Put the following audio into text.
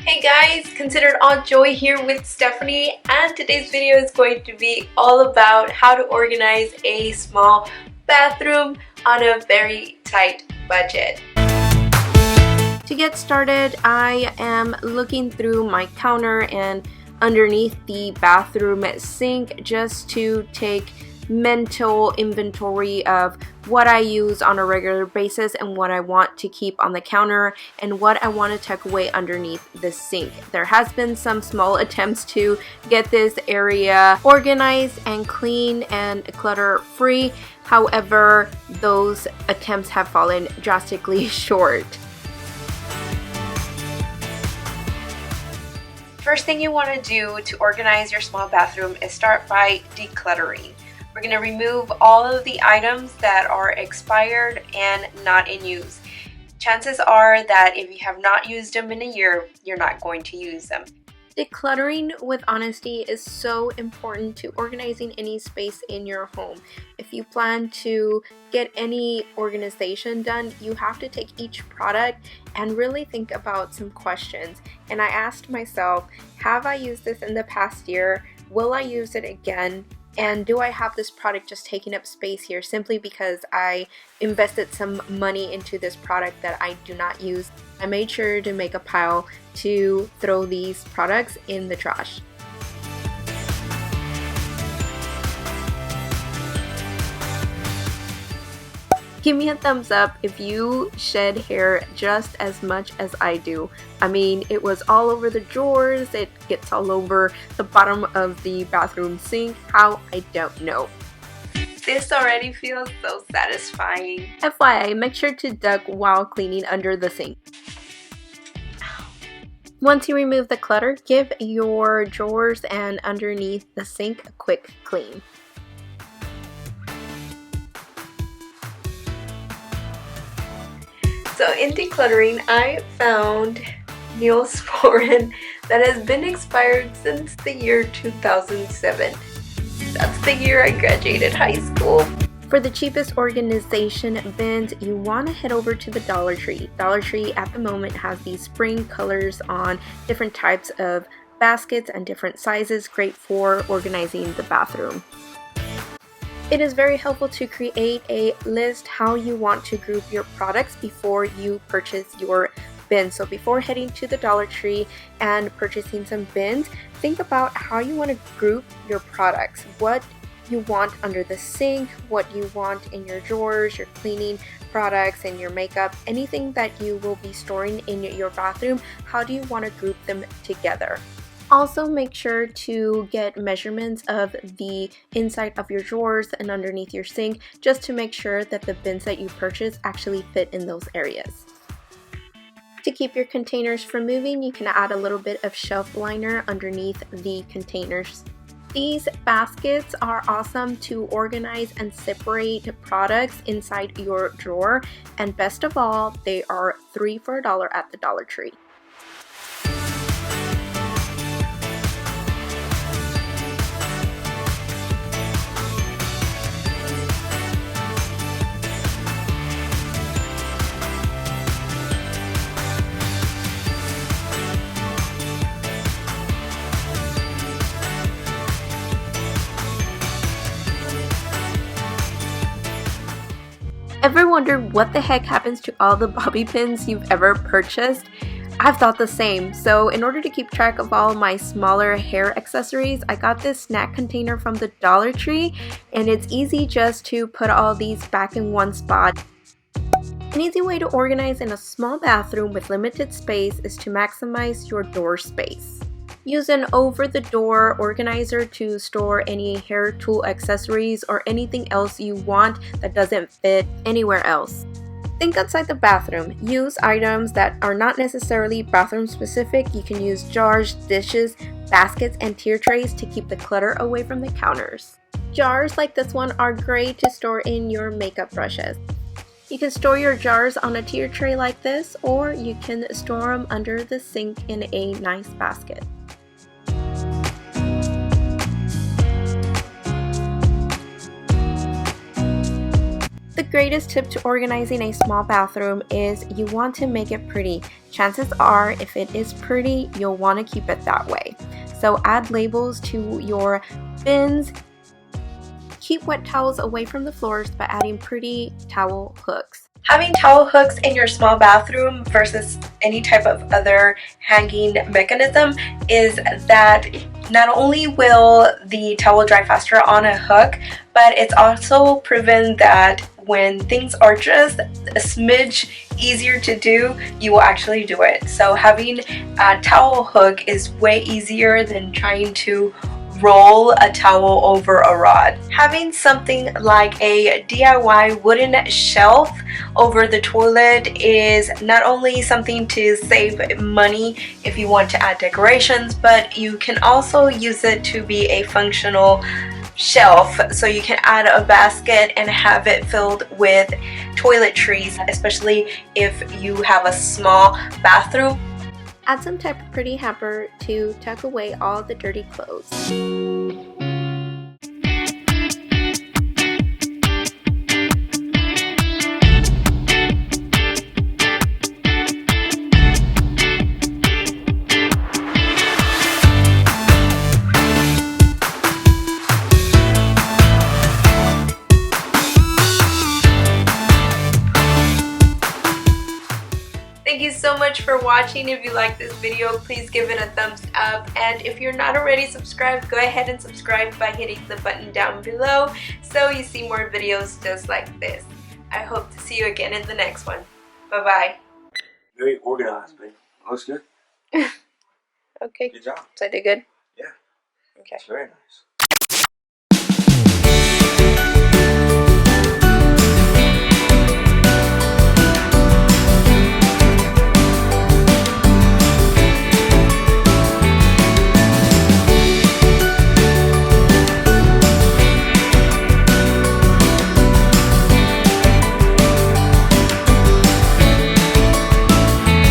Hey guys, considered Aunt Joy here with Stephanie, and today's video is going to be all about how to organize a small bathroom on a very tight budget. To get started, I am looking through my counter and underneath the bathroom sink just to take mental inventory of what I use on a regular basis and what I want to keep on the counter and what I want to tuck away underneath the sink. There has been some small attempts to get this area organized and clean and clutter free. However, those attempts have fallen drastically short. First thing you want to do to organize your small bathroom is start by decluttering. We're going to remove all of the items that are expired and not in use. Chances are that if you have not used them in a year, you're not going to use them. Decluttering with honesty is so important to organizing any space in your home. If you plan to get any organization done, you have to take each product and really think about some questions. And I asked myself, have I used this in the past year? Will I use it again? And do I have this product just taking up space here simply because I invested some money into this product that I do not use? I made sure to make a pile to throw these products in the trash. Give me a thumbs up if you shed hair just as much as I do. I mean, it was all over the drawers, it gets all over the bottom of the bathroom sink. How? I don't know. This already feels so satisfying. FYI, make sure to duck while cleaning under the sink. Once you remove the clutter, give your drawers and underneath the sink a quick clean. So in decluttering, I found Neosporin that has been expired since the year 2007. That's the year I graduated high school. For the cheapest organization bins, you want to head over to the Dollar Tree. Dollar Tree at the moment has these spring colors on different types of baskets and different sizes, great for organizing the bathroom. It is very helpful to create a list how you want to group your products before you purchase your bin. So before heading to the Dollar Tree and purchasing some bins, think about how you want to group your products. What you want under the sink, what you want in your drawers, your cleaning products and your makeup, anything that you will be storing in your bathroom, how do you want to group them together? Also, make sure to get measurements of the inside of your drawers and underneath your sink just to make sure that the bins that you purchase actually fit in those areas. To keep your containers from moving, you can add a little bit of shelf liner underneath the containers. These baskets are awesome to organize and separate products inside your drawer, and best of all, they are 3 for $1 at the Dollar Tree. Ever wondered what the heck happens to all the bobby pins you've ever purchased? I've thought the same. So in order to keep track of all my smaller hair accessories, I got this snack container from the Dollar Tree, and it's easy just to put all these back in one spot. An easy way to organize in a small bathroom with limited space is to maximize your door space. Use an over-the-door organizer to store any hair tool accessories or anything else you want that doesn't fit anywhere else. Think outside the bathroom. Use items that are not necessarily bathroom specific. You can use jars, dishes, baskets, and tier trays to keep the clutter away from the counters. Jars like this one are great to store in your makeup brushes. You can store your jars on a tier tray like this, or you can store them under the sink in a nice basket. greatest tip to organizing a small bathroom is you want to make it pretty. Chances are, if it is pretty, you'll want to keep it that way. So add labels to your bins. Keep wet towels away from the floors by adding pretty towel hooks. Having towel hooks in your small bathroom versus any type of other hanging mechanism is that not only will the towel dry faster on a hook, but it's also proven that when things are just a smidge easier to do, you will actually do it. So having a towel hook is way easier than trying to roll a towel over a rod. Having something like a DIY wooden shelf over the toilet is not only something to save money if you want to add decorations, but you can also use it to be a functional shelf, so you can add a basket and have it filled with toiletries, especially if you have a small bathroom. Add some type of pretty hamper to tuck away all the dirty clothes. Thank you so much for watching. If you like this video, please give it a thumbs up. And if you're not already subscribed, go ahead and subscribe by hitting the button down below so you see more videos just like this. I hope to see you again in the next one. Bye-bye. Very organized, babe. Looks good. Okay. Good job. So I did good? Yeah. Okay. It's very nice.